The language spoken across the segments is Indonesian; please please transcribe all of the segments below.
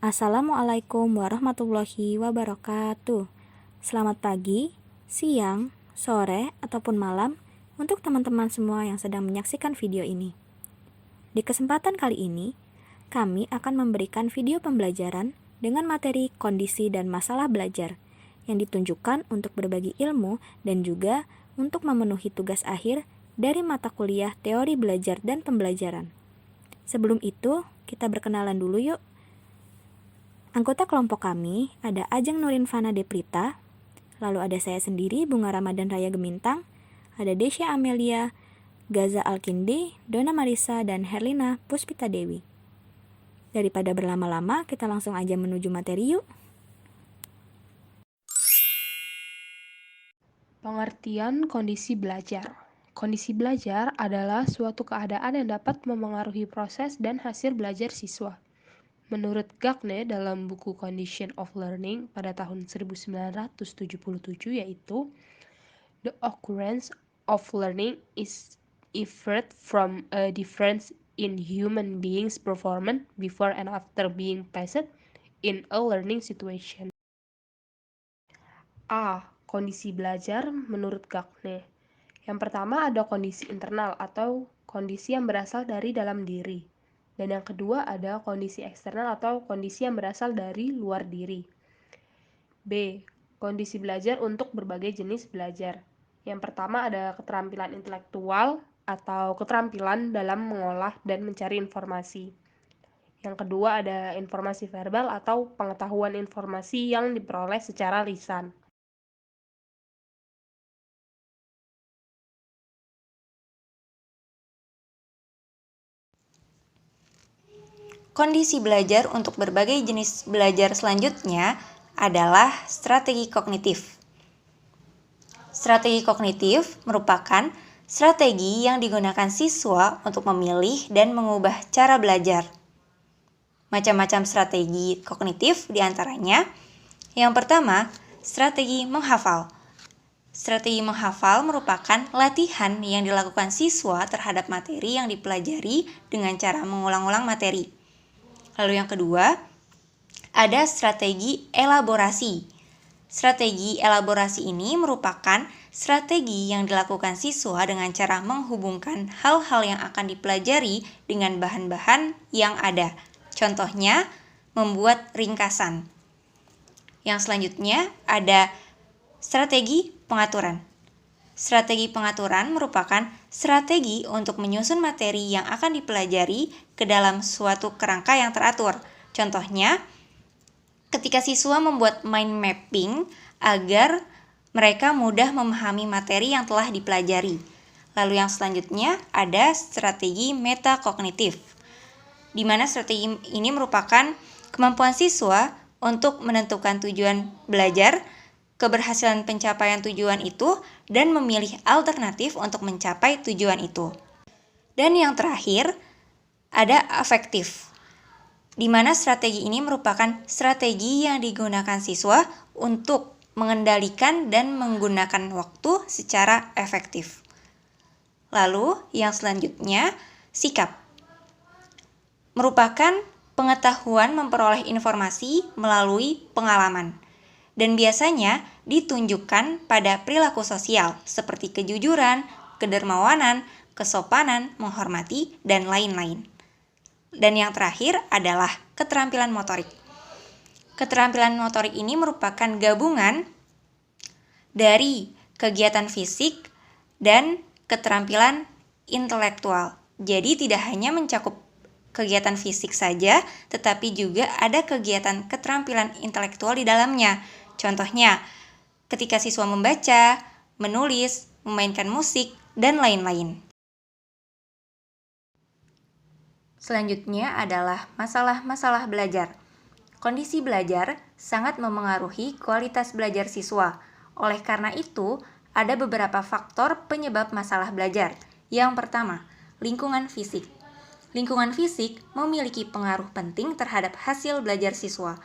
Assalamualaikum warahmatullahi wabarakatuh. Selamat pagi, siang, sore, ataupun malam untuk teman-teman semua yang sedang menyaksikan video ini. Di kesempatan kali ini, kami akan memberikan video pembelajaran dengan materi kondisi dan masalah belajar yang ditunjukkan untuk berbagi ilmu dan juga untuk memenuhi tugas akhir dari mata kuliah teori belajar dan pembelajaran. Sebelum itu, kita berkenalan dulu yuk. Anggota kelompok kami ada Ajeng Nurinfana Deprita, lalu ada saya sendiri Bunga Ramadan Raya Gemintang, ada Desya Amelia, Gaza Alkindi, Dona Marisa, dan Herlina Puspita Dewi. Daripada berlama-lama, kita langsung aja menuju materi yuk. Pengertian kondisi belajar. Kondisi belajar adalah suatu keadaan yang dapat memengaruhi proses dan hasil belajar siswa. Menurut Gagne dalam buku Condition of Learning pada tahun 1977 yaitu, the occurrence of learning is inferred from a difference in human beings' performance before and after being placed in a learning situation. A. Kondisi belajar menurut Gagne. Yang pertama ada kondisi internal atau kondisi yang berasal dari dalam diri. Dan yang kedua ada kondisi eksternal atau kondisi yang berasal dari luar diri. B. Kondisi belajar untuk berbagai jenis belajar. Yang pertama ada keterampilan intelektual atau keterampilan dalam mengolah dan mencari informasi. Yang kedua ada informasi verbal atau pengetahuan informasi yang diperoleh secara lisan. Kondisi belajar untuk berbagai jenis belajar selanjutnya adalah strategi kognitif. Strategi kognitif merupakan strategi yang digunakan siswa untuk memilih dan mengubah cara belajar. Macam-macam strategi kognitif diantaranya, yang pertama, strategi menghafal. Strategi menghafal merupakan latihan yang dilakukan siswa terhadap materi yang dipelajari dengan cara mengulang-ulang materi. Lalu yang kedua, ada strategi elaborasi. Strategi elaborasi ini merupakan strategi yang dilakukan siswa dengan cara menghubungkan hal-hal yang akan dipelajari dengan bahan-bahan yang ada. Contohnya, membuat ringkasan. Yang selanjutnya ada strategi pengaturan. Strategi pengaturan merupakan strategi untuk menyusun materi yang akan dipelajari ke dalam suatu kerangka yang teratur. Contohnya, ketika siswa membuat mind mapping agar mereka mudah memahami materi yang telah dipelajari. Lalu yang selanjutnya ada strategi metakognitif, di mana strategi ini merupakan kemampuan siswa untuk menentukan tujuan belajar, keberhasilan pencapaian tujuan itu, dan memilih alternatif untuk mencapai tujuan itu. Dan yang terakhir, ada afektif, di mana strategi ini merupakan strategi yang digunakan siswa untuk mengendalikan dan menggunakan waktu secara efektif. Lalu, yang selanjutnya, sikap. Merupakan pengetahuan memperoleh informasi melalui pengalaman, dan biasanya ditunjukkan pada perilaku sosial seperti kejujuran, kedermawanan, kesopanan, menghormati, dan lain-lain. Dan yang terakhir adalah keterampilan motorik. Keterampilan motorik ini merupakan gabungan dari kegiatan fisik dan keterampilan intelektual. Jadi tidak hanya mencakup kegiatan fisik saja, tetapi juga ada kegiatan keterampilan intelektual di dalamnya. Contohnya, ketika siswa membaca, menulis, memainkan musik, dan lain-lain. Selanjutnya adalah masalah-masalah belajar. Kondisi belajar sangat memengaruhi kualitas belajar siswa. Oleh karena itu, ada beberapa faktor penyebab masalah belajar. Yang pertama, lingkungan fisik. Lingkungan fisik memiliki pengaruh penting terhadap hasil belajar siswa.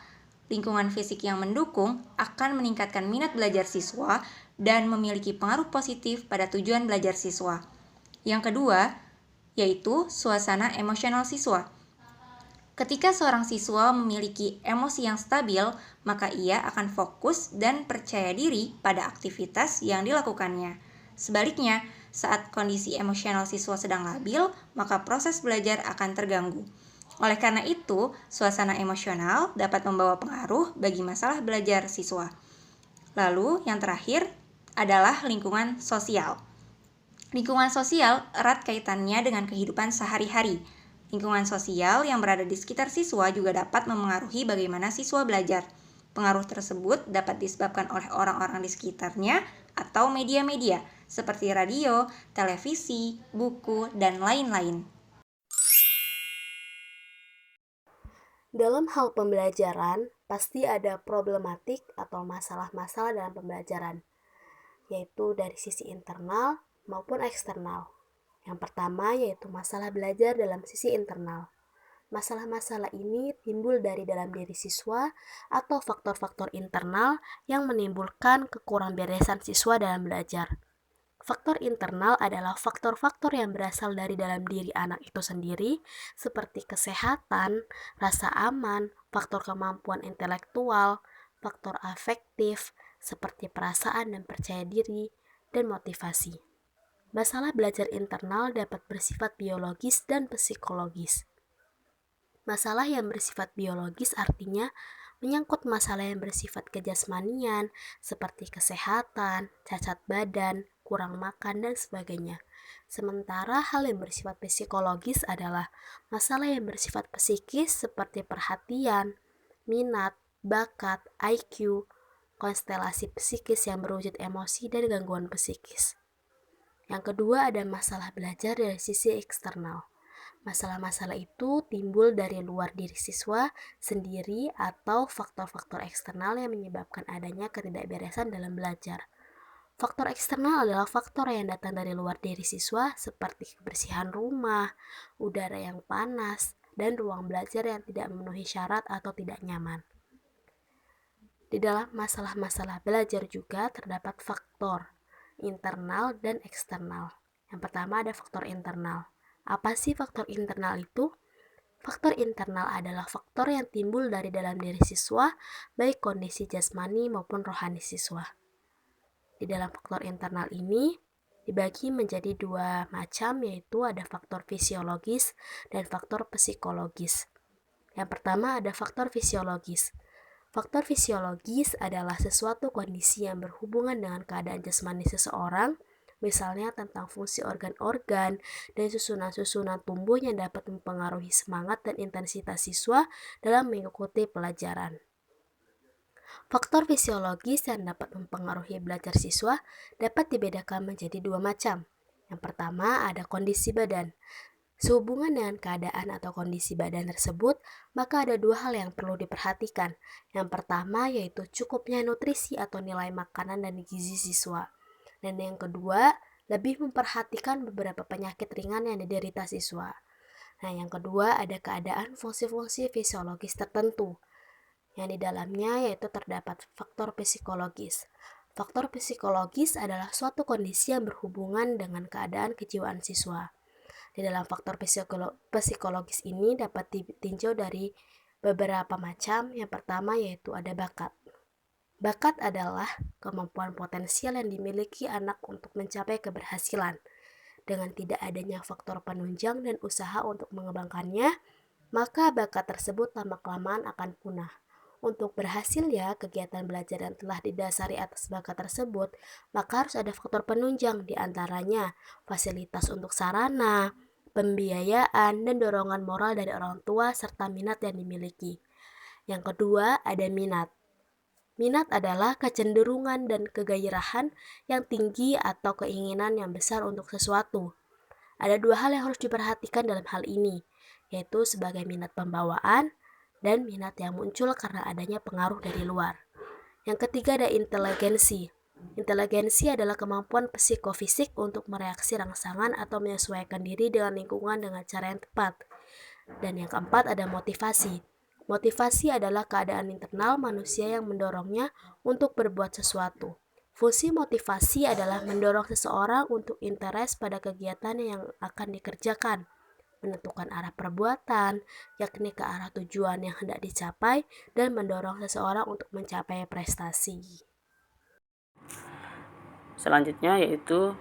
Lingkungan fisik yang mendukung akan meningkatkan minat belajar siswa dan memiliki pengaruh positif pada tujuan belajar siswa. Yang kedua, yaitu suasana emosional siswa. Ketika seorang siswa memiliki emosi yang stabil, maka ia akan fokus dan percaya diri pada aktivitas yang dilakukannya. Sebaliknya, saat kondisi emosional siswa sedang labil, maka proses belajar akan terganggu. Oleh karena itu, suasana emosional dapat membawa pengaruh bagi masalah belajar siswa. Lalu, yang terakhir adalah lingkungan sosial. Lingkungan sosial erat kaitannya dengan kehidupan sehari-hari. Lingkungan sosial yang berada di sekitar siswa juga dapat memengaruhi bagaimana siswa belajar. Pengaruh tersebut dapat disebabkan oleh orang-orang di sekitarnya atau media-media seperti radio, televisi, buku, dan lain-lain. Dalam hal pembelajaran, pasti ada problematik atau masalah-masalah dalam pembelajaran, yaitu dari sisi internal maupun eksternal. Yang pertama yaitu masalah belajar dalam sisi internal. Masalah-masalah ini timbul dari dalam diri siswa atau faktor-faktor internal yang menimbulkan kekurangberesan siswa dalam belajar. Faktor internal adalah faktor-faktor yang berasal dari dalam diri anak itu sendiri, seperti kesehatan, rasa aman, faktor kemampuan intelektual, faktor afektif, seperti perasaan dan percaya diri, dan motivasi. Masalah belajar internal dapat bersifat biologis dan psikologis. Masalah yang bersifat biologis artinya menyangkut masalah yang bersifat kejasmanian seperti kesehatan, cacat badan, kurang makan, dan sebagainya. Sementara hal yang bersifat psikologis adalah masalah yang bersifat psikis seperti perhatian, minat, bakat, IQ, konstelasi psikis yang berwujud emosi, dan gangguan psikis. Yang kedua ada masalah belajar dari sisi eksternal. Masalah-masalah itu timbul dari luar diri siswa sendiri atau faktor-faktor eksternal yang menyebabkan adanya ketidakberesan dalam belajar. Faktor eksternal adalah faktor yang datang dari luar diri siswa seperti kebersihan rumah, udara yang panas, dan ruang belajar yang tidak memenuhi syarat atau tidak nyaman. Di dalam masalah-masalah belajar juga terdapat faktor internal dan eksternal. Yang pertama ada faktor internal. Apa sih faktor internal itu? Faktor internal adalah faktor yang timbul dari dalam diri siswa, baik kondisi jasmani maupun rohani siswa. Di dalam faktor internal ini dibagi menjadi dua macam, yaitu ada faktor fisiologis dan faktor psikologis. Yang pertama ada faktor fisiologis. Faktor fisiologis adalah sesuatu kondisi yang berhubungan dengan keadaan jasmani seseorang, misalnya tentang fungsi organ-organ dan susunan-susunan tubuh yang dapat mempengaruhi semangat dan intensitas siswa dalam mengikuti pelajaran. Faktor fisiologis yang dapat mempengaruhi belajar siswa dapat dibedakan menjadi dua macam. Yang pertama ada kondisi badan. Sehubungan dengan keadaan atau kondisi badan tersebut, maka ada dua hal yang perlu diperhatikan. Yang pertama yaitu cukupnya nutrisi atau nilai makanan dan gizi siswa. Dan yang kedua, lebih memperhatikan beberapa penyakit ringan yang diderita siswa. Nah, yang kedua ada keadaan fungsi-fungsi fisiologis tertentu. Yang di dalamnya yaitu terdapat faktor psikologis. Faktor psikologis adalah suatu kondisi yang berhubungan dengan keadaan kejiwaan siswa. Di dalam faktor psikologis ini dapat ditinjau dari beberapa macam. Yang pertama yaitu ada bakat. Bakat adalah kemampuan potensial yang dimiliki anak untuk mencapai keberhasilan. Dengan tidak adanya faktor penunjang dan usaha untuk mengembangkannya, maka bakat tersebut lama-kelamaan akan punah. Untuk berhasil ya kegiatan belajar yang telah didasari atas bakat tersebut, maka harus ada faktor penunjang, diantaranya fasilitas untuk sarana, pembiayaan, dan dorongan moral dari orang tua serta minat yang dimiliki. Yang kedua ada minat. Minat adalah kecenderungan dan kegairahan yang tinggi atau keinginan yang besar untuk sesuatu. Ada dua hal yang harus diperhatikan dalam hal ini, yaitu sebagai minat pembawaan dan minat yang muncul karena adanya pengaruh dari luar. Yang ketiga ada inteligensi. Inteligensi adalah kemampuan psikofisik untuk mereaksi rangsangan atau menyesuaikan diri dengan lingkungan dengan cara yang tepat. Dan yang keempat ada motivasi. Motivasi adalah keadaan internal manusia yang mendorongnya untuk berbuat sesuatu. Fungsi motivasi adalah mendorong seseorang untuk interest pada kegiatan yang akan dikerjakan. menentukan arah perbuatan, yakni ke arah tujuan yang hendak dicapai, dan mendorong seseorang untuk mencapai prestasi. Selanjutnya yaitu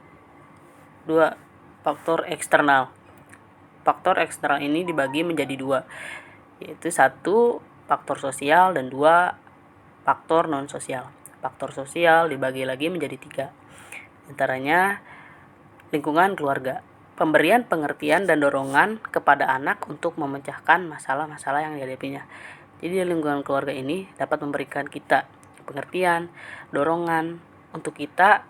2. Faktor eksternal. Faktor eksternal ini dibagi menjadi 2, yaitu 1. Faktor sosial dan 2. Faktor non-sosial. Faktor sosial dibagi lagi menjadi 3. Antaranya lingkungan keluarga, pemberian pengertian dan dorongan kepada anak untuk memecahkan masalah-masalah yang dihadapinya. Jadi lingkungan keluarga ini dapat memberikan kita pengertian, dorongan untuk kita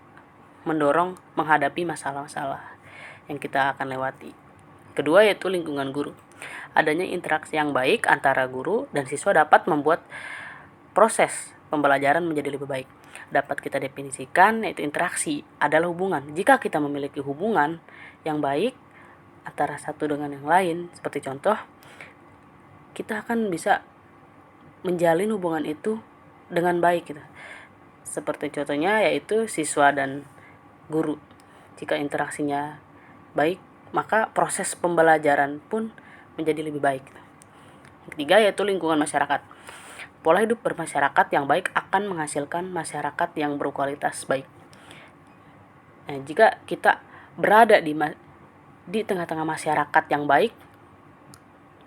mendorong menghadapi masalah-masalah yang kita akan lewati. Kedua yaitu lingkungan guru. Adanya interaksi yang baik antara guru dan siswa dapat membuat proses pembelajaran menjadi lebih baik. Dapat kita definisikan yaitu interaksi adalah hubungan. Jika kita memiliki hubungan yang baik antara satu dengan yang lain, seperti contoh, kita akan bisa menjalin hubungan itu dengan baik gitu. Seperti contohnya yaitu siswa dan guru. Jika interaksinya baik, maka proses pembelajaran pun menjadi lebih baik. Yang ketiga yaitu lingkungan masyarakat. Pola hidup bermasyarakat yang baik akan menghasilkan masyarakat yang berkualitas baik. Nah, jika kita berada di tengah-tengah masyarakat yang baik,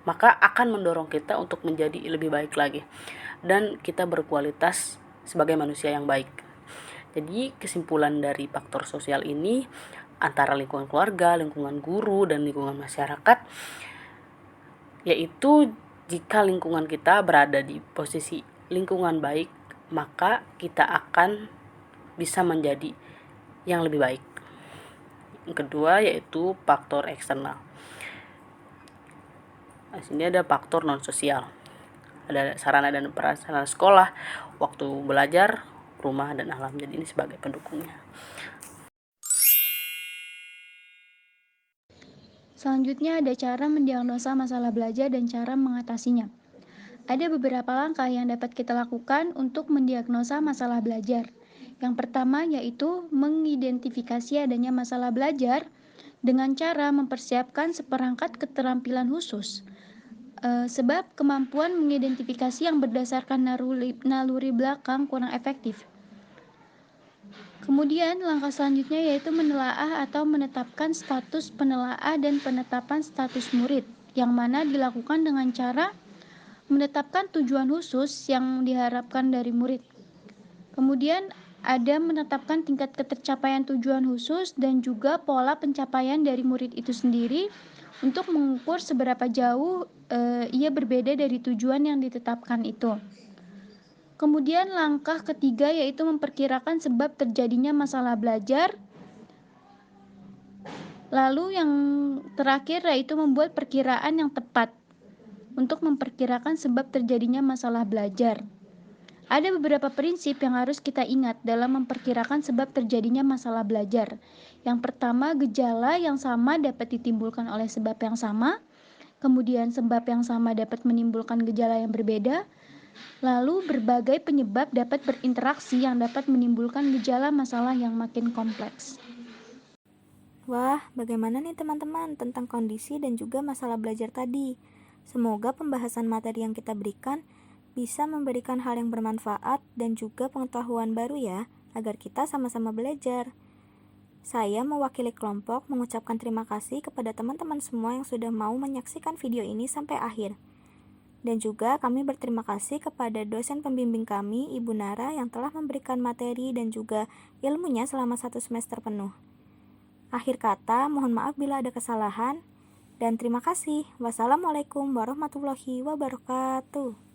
maka akan mendorong kita untuk menjadi lebih baik lagi dan kita berkualitas sebagai manusia yang baik. Jadi kesimpulan dari faktor sosial ini antara lingkungan keluarga, lingkungan guru, dan lingkungan masyarakat, yaitu jika lingkungan kita berada di posisi lingkungan baik, maka kita akan bisa menjadi yang lebih baik. Yang kedua yaitu faktor eksternal. Di sini ada faktor non sosial. Ada sarana dan prasarana sekolah, waktu belajar, rumah, dan alam. Jadi ini sebagai pendukungnya. Selanjutnya ada cara mendiagnosa masalah belajar dan cara mengatasinya. Ada beberapa langkah yang dapat kita lakukan untuk mendiagnosa masalah belajar. Yang pertama yaitu mengidentifikasi adanya masalah belajar dengan cara mempersiapkan seperangkat keterampilan khusus. Sebab kemampuan mengidentifikasi yang berdasarkan naluri belakang kurang efektif. Kemudian langkah selanjutnya yaitu menelaah atau menetapkan status penelaah dan penetapan status murid, yang mana dilakukan dengan cara menetapkan tujuan khusus yang diharapkan dari murid. Kemudian ada menetapkan tingkat ketercapaian tujuan khusus dan juga pola pencapaian dari murid itu sendiri untuk mengukur seberapa jauh ia berbeda dari tujuan yang ditetapkan itu. Kemudian langkah ketiga yaitu memperkirakan sebab terjadinya masalah belajar. Lalu yang terakhir yaitu membuat perkiraan yang tepat untuk memperkirakan sebab terjadinya masalah belajar. Ada beberapa prinsip yang harus kita ingat dalam memperkirakan sebab terjadinya masalah belajar. Yang pertama, gejala yang sama dapat ditimbulkan oleh sebab yang sama. Kemudian sebab yang sama dapat menimbulkan gejala yang berbeda. Lalu berbagai penyebab dapat berinteraksi yang dapat menimbulkan gejala masalah yang makin kompleks. Wah, bagaimana nih teman-teman tentang kondisi dan juga masalah belajar tadi? Semoga pembahasan materi yang kita berikan bisa memberikan hal yang bermanfaat dan juga pengetahuan baru ya, agar kita sama-sama belajar. Saya mewakili kelompok mengucapkan terima kasih kepada teman-teman semua yang sudah mau menyaksikan video ini sampai akhir. Dan juga kami berterima kasih kepada dosen pembimbing kami, Ibu Nara, yang telah memberikan materi dan juga ilmunya selama 1 semester penuh. Akhir kata, mohon maaf bila ada kesalahan, dan terima kasih. Wassalamualaikum warahmatullahi wabarakatuh.